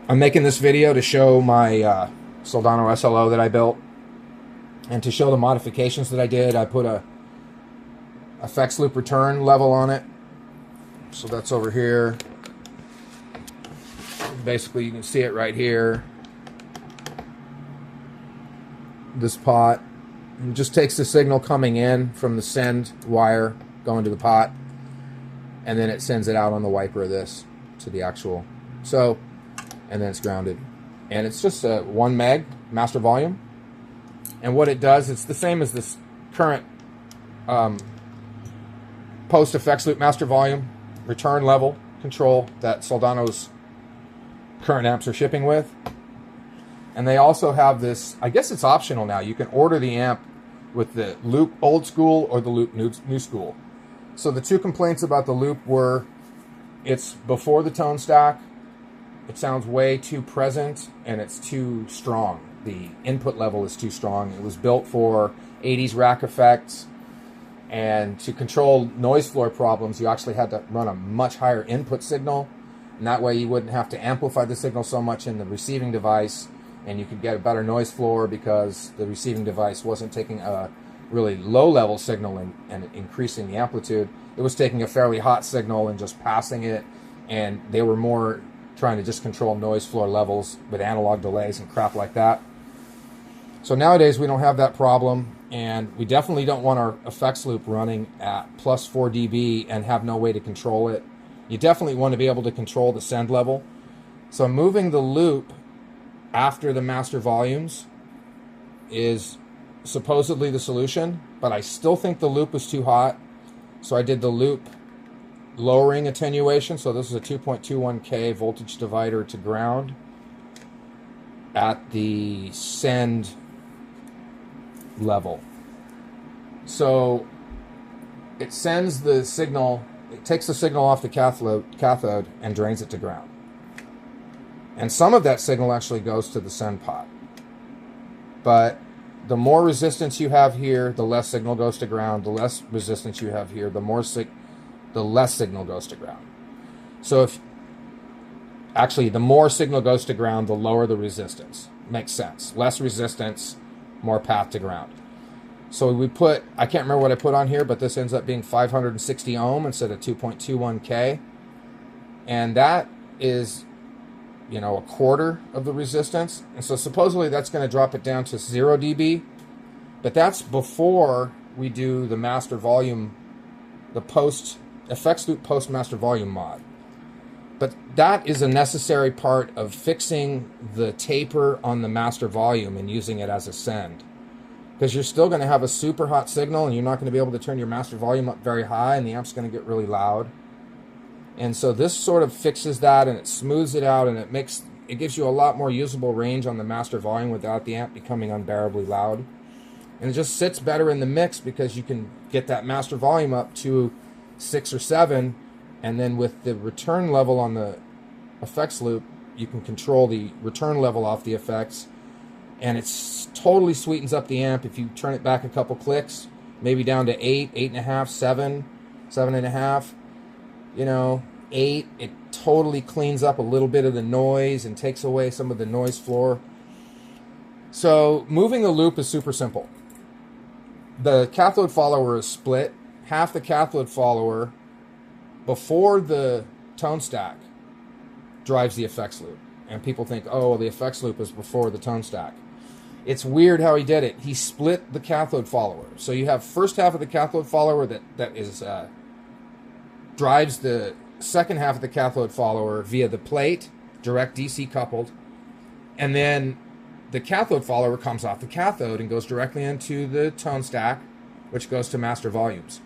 I'm making this video to show my Soldano SLO that I built, and to show the modifications that I did. I put a effects loop return level on it, so that's over here. Basically, you can see it right here. This pot, it just takes the signal coming in from the send wire going to the pot, and then it sends it out on the wiper of this to the actual, and then it's grounded, and it's just a 1 meg master volume. And what it does, it's the same as this current post effects loop master volume return level control that Soldano's current amps are shipping with. And they also have this, I guess it's optional now, you can order the amp with the loop old school or the loop new school. So the two complaints about the loop were, it's before the tone stack, it sounds way too present, and it's too strong. The input level is too strong. It was built for 80s rack effects, and to control noise floor problems, you actually had to run a much higher input signal, and that way you wouldn't have to amplify the signal so much in the receiving device, and you could get a better noise floor because the receiving device wasn't taking a really low level signal and increasing the amplitude. It was taking a fairly hot signal and just passing it, and they were more trying to just control noise floor levels with analog delays and crap like that. So nowadays we don't have that problem, and we definitely don't want our effects loop running at plus 4 dB and have no way to control it. You definitely want to be able to control the send level. So moving the loop after the master volumes is supposedly the solution, but I still think the loop was too hot. So I did the loop lowering attenuation. So this is a 2.21K voltage divider to ground at the send level. So it sends the signal, it takes the signal off the cathode and drains it to ground. And some of that signal actually goes to the send pot. But the more resistance you have here, the less signal goes to ground. The less resistance you have here, the less signal goes to ground. So the more signal goes to ground, the lower the resistance. Makes sense. Less resistance, more path to ground. So we put, I can't remember what I put on here, but this ends up being 560 ohm instead of 2.21K. And that is, a quarter of the resistance. And so supposedly that's going to drop it down to 0 dB. But that's before we do the master volume, the post effects loop post master volume mod. But that is a necessary part of fixing the taper on the master volume and using it as a send. Because you're still going to have a super hot signal, and you're not going to be able to turn your master volume up very high, and the amp's going to get really loud. And so this sort of fixes that, and it smooths it out, and it gives you a lot more usable range on the master volume without the amp becoming unbearably loud. And it just sits better in the mix because you can get that master volume up to 6 or 7, and then with the return level on the effects loop, you can control the return level off the effects, and it totally sweetens up the amp. If you turn it back a couple clicks, maybe down to 8, 8.5, 7, 7.5, 8, it totally cleans up a little bit of the noise and takes away some of the noise floor. So moving the loop is super simple. The cathode follower is split. Half the cathode follower before the tone stack drives the effects loop. And people think, oh, the effects loop is before the tone stack. It's weird how he did it. He split the cathode follower. So you have first half of the cathode follower that is drives the second half of the cathode follower via the plate, direct DC coupled, and then the cathode follower comes off the cathode and goes directly into the tone stack, which goes to master volumes.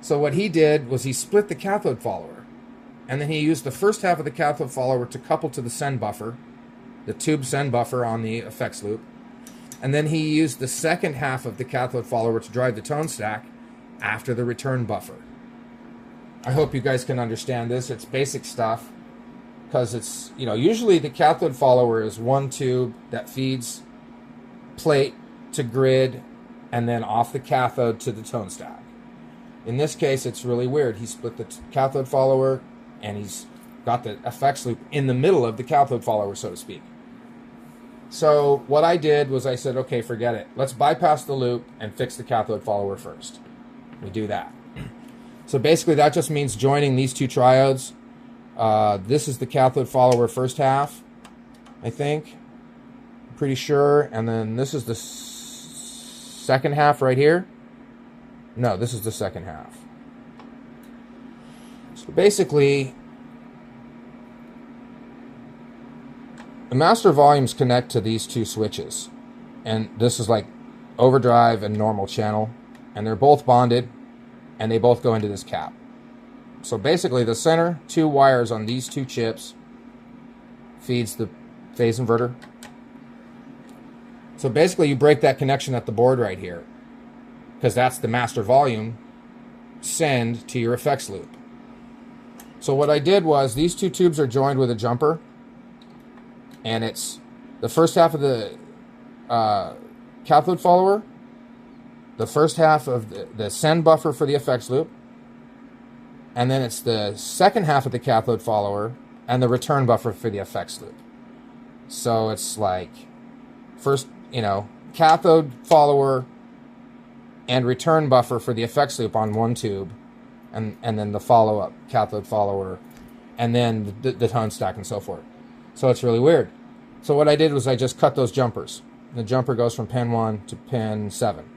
So what he did was he split the cathode follower, and then he used the first half of the cathode follower to couple to the send buffer, the tube send buffer on the effects loop, and then he used the second half of the cathode follower to drive the tone stack after the return buffer. I hope you guys can understand this. It's basic stuff, because it's, usually the cathode follower is one tube that feeds plate to grid and then off the cathode to the tone stack. In this case, it's really weird. He split the cathode follower, and he's got the effects loop in the middle of the cathode follower, so to speak. So what I did was I said, okay, forget it. Let's bypass the loop and fix the cathode follower first. We do that. So basically that just means joining these two triodes. This is the cathode follower first half, I think. I'm pretty sure. And then this is the second half right here. No, this is the second half. So basically, the master volumes connect to these two switches. And this is like overdrive and normal channel. And they're both bonded. And they both go into this cap. So basically the center two wires on these two chips feeds the phase inverter. So basically you break that connection at the board right here, because that's the master volume send to your effects loop. So what I did was these two tubes are joined with a jumper, and it's the first half of the cathode follower, the first half of the send buffer for the effects loop, and then it's the second half of the cathode follower and the return buffer for the effects loop. So it's like first, cathode follower and return buffer for the effects loop on one tube, and then the follow-up cathode follower, and then the tone stack and so forth. So it's really weird. So what I did was I just cut those jumpers. The jumper goes from pin 1 to pin 7.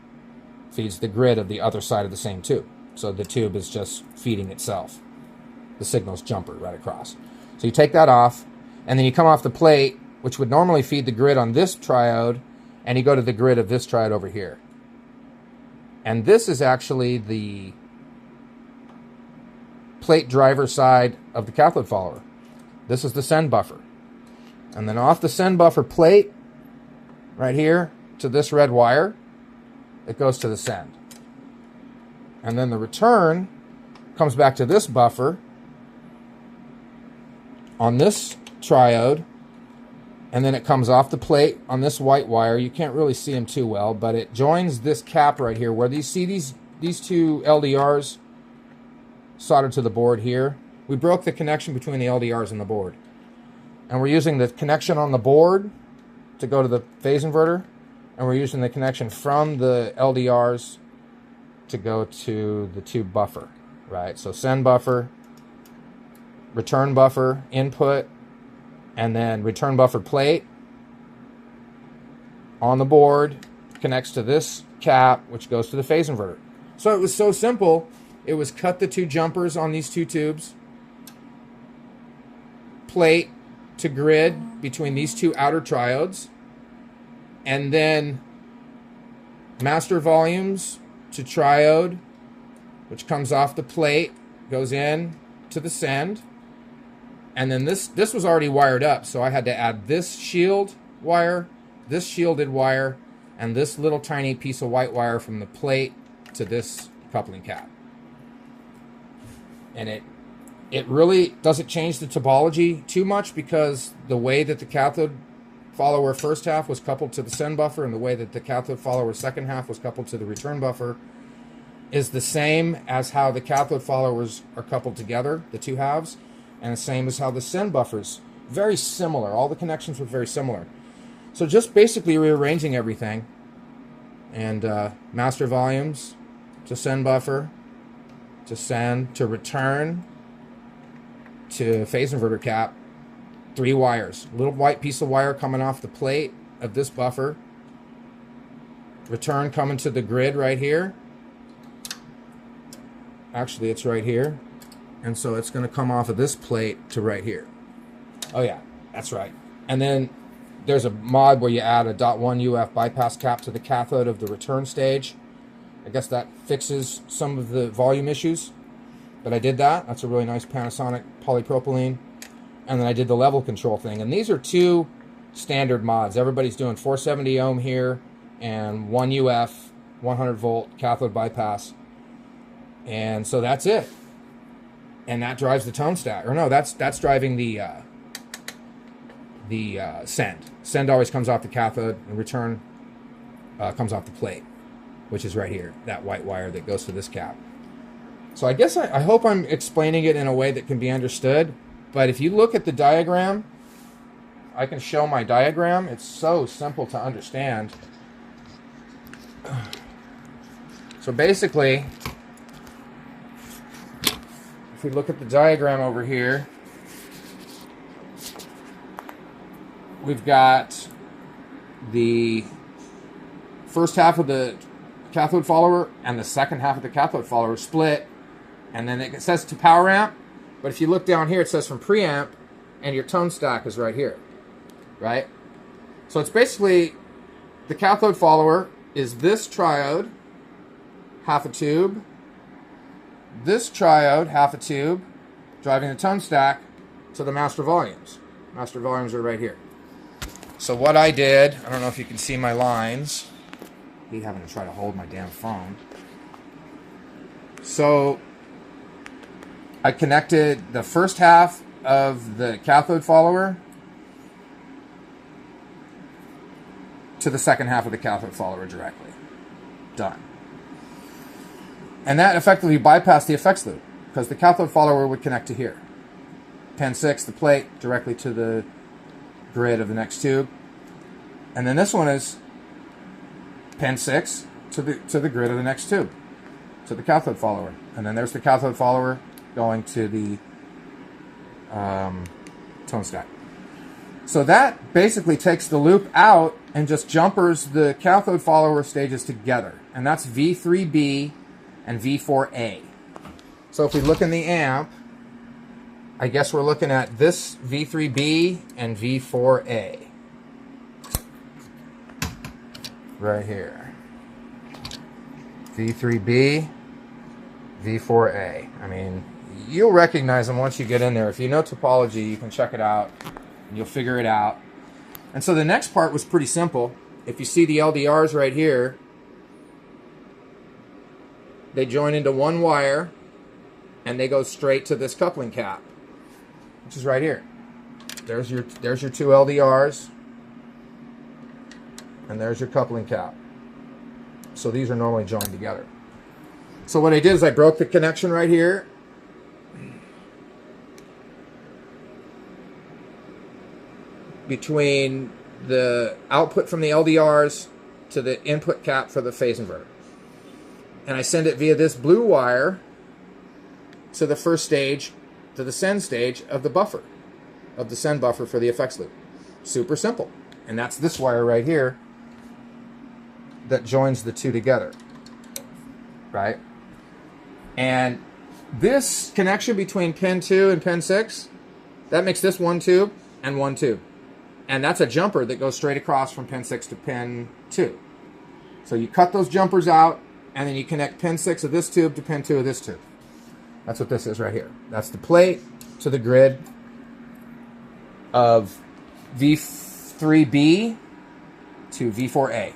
Feeds the grid of the other side of the same tube. So the tube is just feeding itself. The signal's jumper right across. So you take that off, and then you come off the plate, which would normally feed the grid on this triode, and you go to the grid of this triode over here. And this is actually the plate driver side of the cathode follower. This is the send buffer. And then off the send buffer plate, right here, to this red wire, it goes to the send. And then the return comes back to this buffer on this triode, and then it comes off the plate on this white wire. You can't really see them too well, but it joins this cap right here where these two LDRs soldered to the board here. We broke the connection between the LDRs and the board. And we're using the connection on the board to go to the phase inverter, and we're using the connection from the LDRs to go to the tube buffer, right? So send buffer, return buffer, input, and then return buffer plate on the board connects to this cap, which goes to the phase inverter. So it was so simple. It was cut the two jumpers on these two tubes, plate to grid between these two outer triodes, and then master volumes to triode, which comes off the plate, goes in to the send, and then this was already wired up, so I had to add this shield wire, this shielded wire, and this little tiny piece of white wire from the plate to this coupling cap. And it really doesn't change the topology too much, because the way that the cathode follower first half was coupled to the send buffer and the way that the cathode follower second half was coupled to the return buffer is the same as how the cathode followers are coupled together, the two halves, and the same as how the send buffers. Very similar. All the connections were very similar. So just basically rearranging everything, and master volumes to send buffer, to send, to return, to phase inverter cap, 3 wires. Little white piece of wire coming off the plate of this buffer. Return coming to the grid right here. Actually, it's right here. And so it's going to come off of this plate to right here. Oh yeah, that's right. And then there's a mod where you add a .1 UF bypass cap to the cathode of the return stage. I guess that fixes some of the volume issues. But I did that. That's a really nice Panasonic polypropylene. And then I did the level control thing. And these are 2 standard mods. Everybody's doing 470 ohm here and 1 UF 100 volt cathode bypass. And so that's it. And that drives the tone stack. Or no, that's driving the send. Send always comes off the cathode, and return comes off the plate, which is right here, that white wire that goes to this cap. So I guess I hope I'm explaining it in a way that can be understood. But if you look at the diagram, I can show my diagram. It's so simple to understand. So basically, if we look at the diagram over here, we've got the first half of the cathode follower and the second half of the cathode follower split, and then it says to power amp, but if you look down here, it says from preamp, and your tone stack is right here, right? So it's basically, the cathode follower is this triode, half a tube, this triode, half a tube, driving the tone stack to the master volumes. Master volumes are right here. So what I did, I don't know if you can see my lines. I hate having to try to hold my damn phone. So I connected the first half of the cathode follower to the second half of the cathode follower directly. Done. And that effectively bypassed the effects loop, because the cathode follower would connect to here. Pin 6, the plate, directly to the grid of the next tube. And then this one is pin 6 to the grid of the next tube, to the cathode follower. And then there's the cathode follower going to the tone stack. So that basically takes the loop out and just jumpers the cathode follower stages together. And that's V3B and V4A. So if we look in the amp, I guess we're looking at this V3B and V4A. Right here. V3B, V4A. I mean, you'll recognize them once you get in there. If you know topology, you can check it out and you'll figure it out. And so the next part was pretty simple. If you see the LDRs right here, they join into one wire and they go straight to this coupling cap, which is right here. There's your two LDRs, and there's your coupling cap. So these are normally joined together. So what I did is I broke the connection right here. Between the output from the LDRs to the input cap for the phase inverter. And I send it via this blue wire to the first stage, to the send stage of the buffer, of the send buffer for the effects loop. Super simple. And that's this wire right here that joins the two together, right? And this connection between pin 2 and pin 6, that makes this one tube and one tube. And that's a jumper that goes straight across from pin 6 to pin 2. So you cut those jumpers out, and then you connect pin 6 of this tube to pin 2 of this tube. That's what this is right here. That's the plate to the grid of V3B to V4A.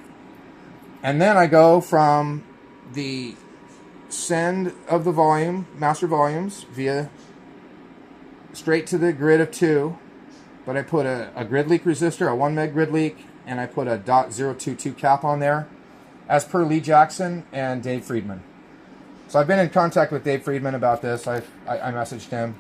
And then I go from the send of the volume, master volumes, via straight to the grid of 2. But I put a grid leak resistor, a 1 meg grid leak, and I put a .022 cap on there, as per Lee Jackson and Dave Friedman. So I've been in contact with Dave Friedman about this. I messaged him,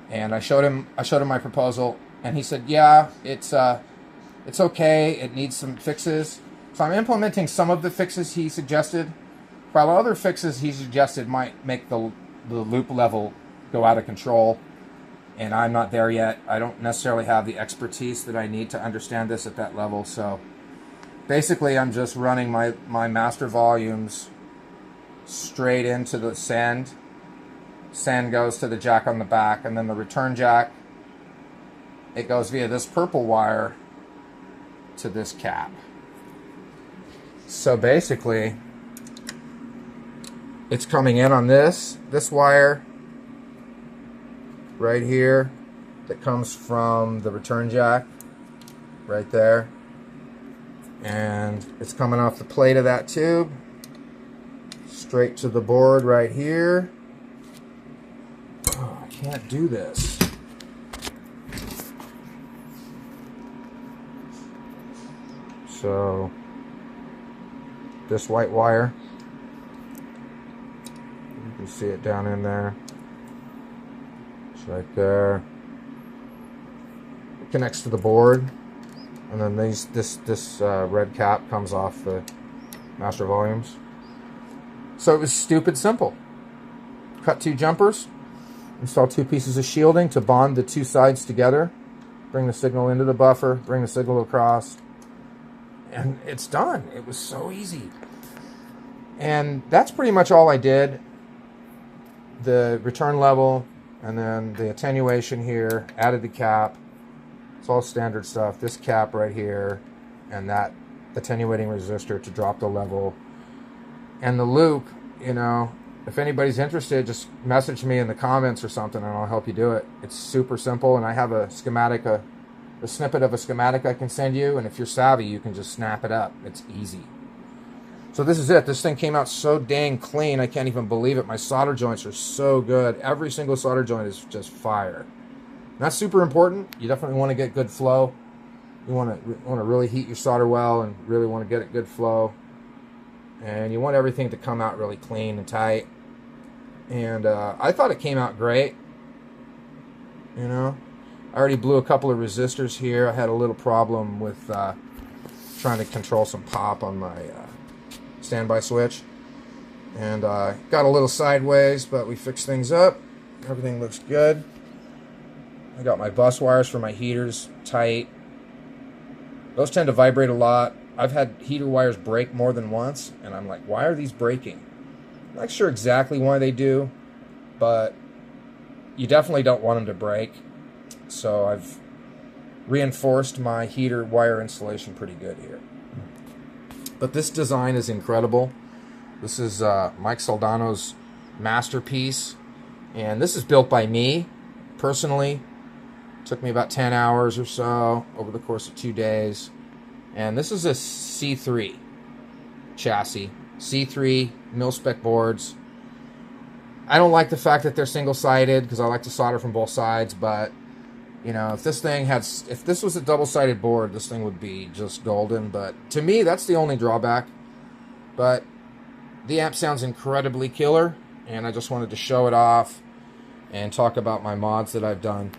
and I showed him my proposal, and he said, yeah, it's okay. It needs some fixes. So I'm implementing some of the fixes he suggested, while other fixes he suggested might make the loop level go out of control. And I'm not there yet. I don't necessarily have the expertise that I need to understand this at that level. So basically, I'm just running my master volumes straight into the send. Send goes to the jack on the back, and then the return jack, it goes via this purple wire to this cap. So basically, it's coming in on this wire right here that comes from the return jack right there, and it's coming off the plate of that tube straight to the board right here. Oh, I can't do this. So this white wire, you can see it down in there. It's right there. connects to the board, and then this red cap comes off the master volumes. So it was stupid simple. Cut 2 jumpers, install 2 pieces of shielding to bond the 2 sides together, bring the signal into the buffer, bring the signal across, and it's done. It was so easy. And that's pretty much all I did. The return level, and then the attenuation here, added the cap. It's all standard stuff. This cap right here, and that attenuating resistor to drop the level. And the loop, you know, if anybody's interested, just message me in the comments or something and I'll help you do it. It's super simple, and I have a schematic, a snippet of a schematic I can send you, and if you're savvy, you can just snap it up. It's easy. So this is it. This thing came out so dang clean, I can't even believe it. My solder joints are so good. Every single solder joint is just fire. And that's super important. You definitely want to get good flow. You want to really heat your solder well and really want to get it good flow. And you want everything to come out really clean and tight. And I thought it came out great. You know, I already blew a couple of resistors here. I had a little problem with trying to control some pop on my standby switch. And got a little sideways, but we fixed things up. Everything looks good. I got my bus wires for my heaters tight. Those tend to vibrate a lot. I've had heater wires break more than once, and I'm like, why are these breaking? I'm not sure exactly why they do, but you definitely don't want them to break. So I've reinforced my heater wire installation pretty good here. But this design is incredible. This is Mike Soldano's masterpiece, and this is built by me personally. It took me about 10 hours or so over the course of 2 days. And this is a C3 chassis. C3 mil-spec boards. I don't like the fact that they're single-sided because I like to solder from both sides, but you know, if this was a double-sided board, this thing would be just golden. But to me, that's the only drawback. But the amp sounds incredibly killer, and I just wanted to show it off and talk about my mods that I've done.